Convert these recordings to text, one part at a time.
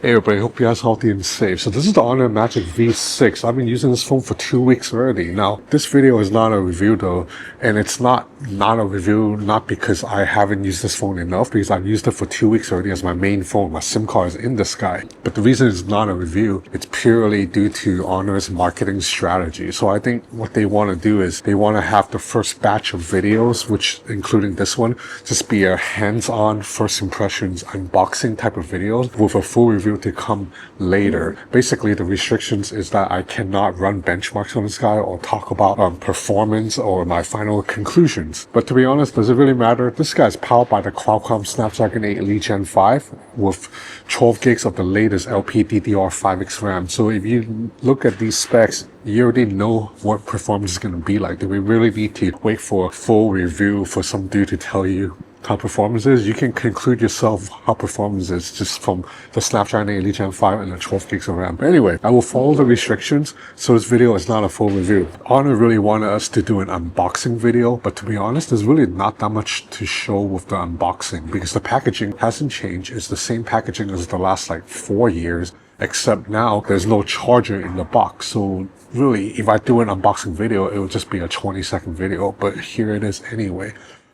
Hey everybody, hope you guys healthy and safe. So this is the Honor Magic V6. I've been using this phone for 2 weeks already. Now, this video is not a review though, and it's not a review not because I haven't used this phone enough, because I've used it for 2 weeks already as my main phone. My SIM card is in this guy. But the reason it's not a review, it's purely due to Honor's marketing strategy. So I think what they want to do is they want to have the first batch of videos, which including this one, just be a hands-on first impressions unboxing type of videos with a full review to come later. Basically, the restrictions is that I cannot run benchmarks on this guy or talk about performance or my final conclusions. But to be honest, does it really matter? This guy is powered by the Qualcomm Snapdragon 8 Elite Gen 5 with 12 gigs of the latest LPDDR5X RAM. So if you look at these specs, you already know what performance is going to be like. Do we really need to wait for a full review for some dude to tell you how performance is? You can conclude yourself how performance is just from the Snapdragon 8 Elite Gen 5 and the 12 gigs of RAM. But anyway, I will follow the restrictions, so this video is not a full review. Honor really wanted us to do an unboxing video, but to be honest, there's really not that much to show with the unboxing because the packaging hasn't changed. It's the same packaging as the last like 4 years, except now there's no charger in the box. So really, if I do an unboxing video, it would just be a 20-second video, but here it is anyway.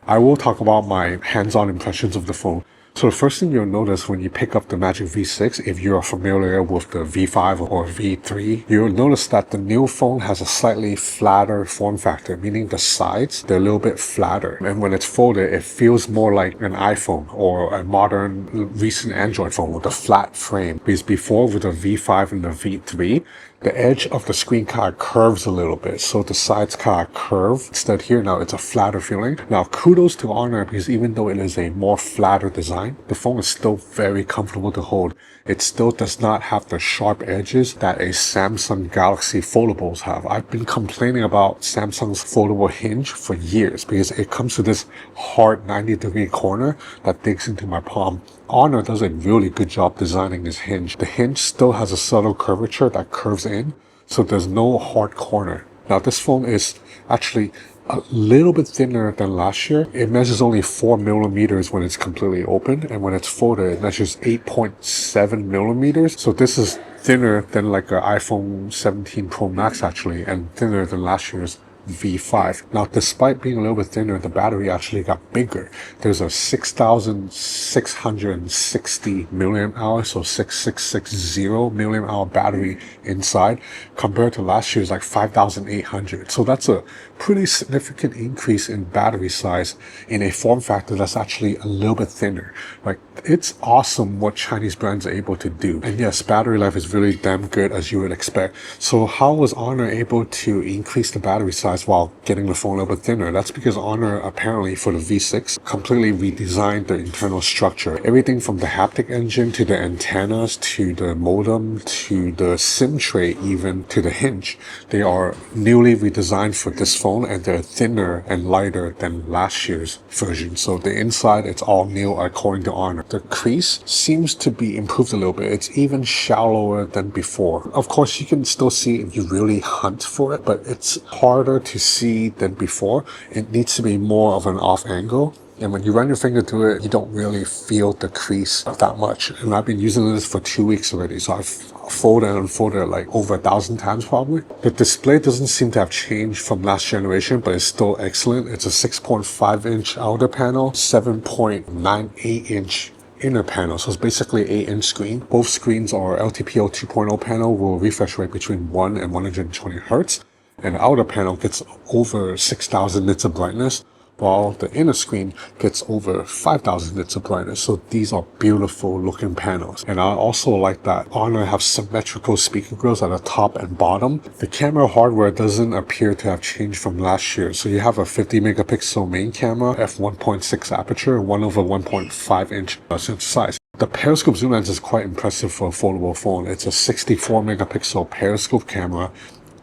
I will talk about my hands-on impressions of the phone. So the first thing you'll notice when you pick up the Magic V6, if you're familiar with the V5 or V3, you'll notice that the new phone has a slightly flatter form factor, meaning the sides, they're a little bit flatter. And when it's folded, it feels more like an iPhone or a modern recent Android phone with a flat frame. Because before with the V5 and the V3, the edge of the screen kind of curves a little bit, so the sides kind of curve. Instead here now it's a flatter feeling. Now kudos to Honor because even though it is a more flatter design, the phone is still very comfortable to hold. It still does not have the sharp edges that a Samsung Galaxy foldables have. I've been complaining about Samsung's foldable hinge for years because it comes to this hard 90-degree corner that digs into my palm. Honor does a really good job designing this hinge. The hinge still has a subtle curvature that curves in, so there's no hard corner. Now this phone is actually a little bit thinner than last year. It measures only 4 millimeters when it's completely open, and when it's folded, it measures 8.7 millimeters. So this is thinner than like an iPhone 17 Pro Max actually, and thinner than last year's V5. Now, despite being a little bit thinner, the battery actually got bigger. There's a 6,660 milliamp hour, so 6660 milliamp hour battery inside, compared to last year's like 5,800. So that's a pretty significant increase in battery size in a form factor that's actually a little bit thinner. Like, it's awesome what Chinese brands are able to do. And yes, battery life is really damn good as you would expect. So how was Honor able to increase the battery size while getting the phone a little bit thinner? That's because Honor apparently for the V6 completely redesigned the internal structure. Everything from the haptic engine to the antennas to the modem to the SIM tray even to the hinge. They are newly redesigned for this phone and they're thinner and lighter than last year's version. So the inside, it's all new according to Honor. The crease seems to be improved a little bit. It's even shallower than before. Of course, you can still see if you really hunt for it, but it's harder to see than before. It needs to be more of an off angle. And when you run your finger through it, you don't really feel the crease that much. And I've been using this for 2 weeks already. So I've folded and unfolded it like over 1,000 times probably. The display doesn't seem to have changed from last generation, but it's still excellent. It's a 6.5 inch outer panel, 7.98 inch inner panel. So it's basically an 8-inch screen. Both screens are LTPO 2.0 panel with a refresh rate between 1 and 120 Hertz. And the outer panel gets over 6,000 nits of brightness, while the inner screen gets over 5,000 nits of brightness. So these are beautiful looking panels. And I also like that Honor have symmetrical speaker grills at the top and bottom. The camera hardware doesn't appear to have changed from last year. So you have a 50 megapixel main camera, f1.6 aperture, 1/1.5 inch sensor size. The periscope zoom lens is quite impressive for a foldable phone. It's a 64 megapixel periscope camera,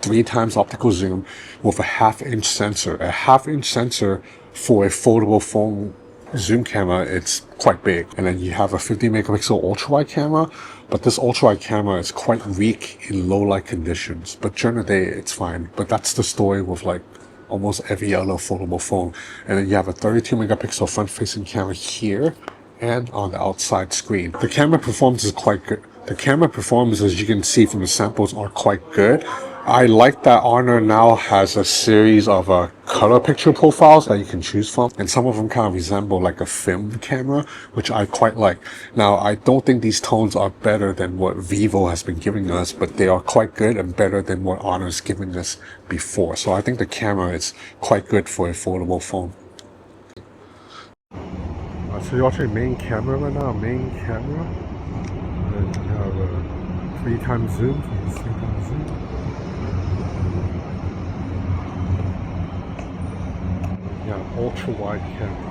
3 times optical zoom with a 1/2 inch sensor. A 1/2 inch sensor for a foldable phone zoom camera, it's quite big. And then you have a 50 megapixel ultra wide camera, but this ultra wide camera is quite weak in low light conditions. But during the day, it's fine. But that's the story with like almost every other foldable phone. And then you have a 32 megapixel front facing camera here and on the outside screen. The camera performance is quite good. The camera performance, as you can see from the samples, are quite good. I like that Honor now has a series of color picture profiles that you can choose from, and some of them kind of resemble like a film camera, which I quite like. Now, I don't think these tones are better than what Vivo has been giving us, but they are quite good and better than what Honor's giving us before. So I think the camera is quite good for an affordable phone. So you're watching main camera right now, main camera. And you have a 3x zoom, 3x zoom. Yeah, ultra wide camera.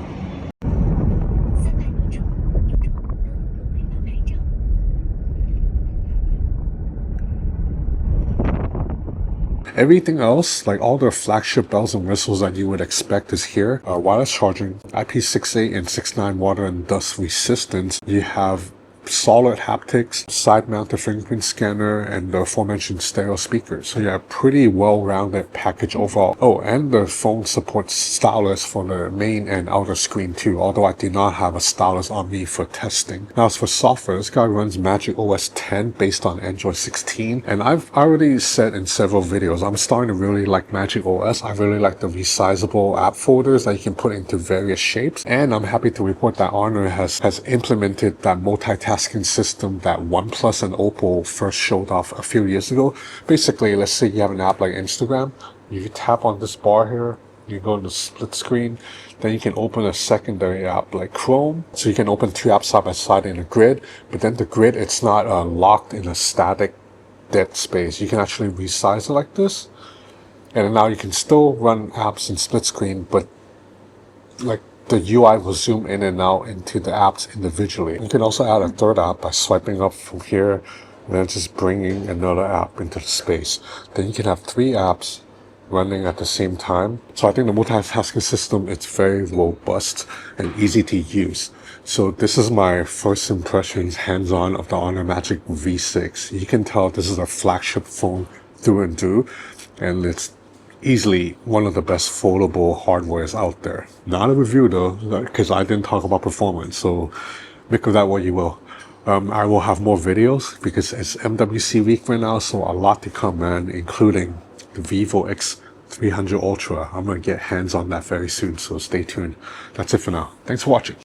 Everything else, like all the flagship bells and whistles that you would expect, is here. Wireless charging, IP68 and 69 water and dust resistance. You have solid haptics, side-mounted fingerprint scanner, and the aforementioned stereo speakers. So yeah, pretty well-rounded package overall. Oh, and the phone supports stylus for the main and outer screen too, although I do not have a stylus on me for testing. Now as for software, this guy runs Magic OS 10 based on Android 16, and I've already said in several videos, I'm starting to really like Magic OS. I really like the resizable app folders that you can put into various shapes, and I'm happy to report that Honor has implemented that multitasking system that OnePlus and Oppo first showed off a few years ago. Basically, let's say you have an app like Instagram, you tap on this bar here, you go to split screen, then you can open a secondary app like Chrome. So you can open two apps side by side in a grid, but then the grid, it's not locked in a static dead space. You can actually resize it like this, and now you can still run apps in split screen, but like the UI will zoom in and out into the apps individually. You can also add a third app by swiping up from here and then just bringing another app into the space. Then you can have three apps running at the same time. So I think the multitasking system is very robust and easy to use. So this is my first impressions hands-on of the Honor Magic V6. You can tell this is a flagship phone through and through, and it's easily one of the best foldable hardwares out there. Not a review though, because I didn't talk about performance, so make of that what you will. I will have more videos because it's MWC week right now, so a lot to come, man, including the Vivo X300 Ultra. I'm gonna get hands on that very soon, so stay tuned. That's it for now. Thanks for watching.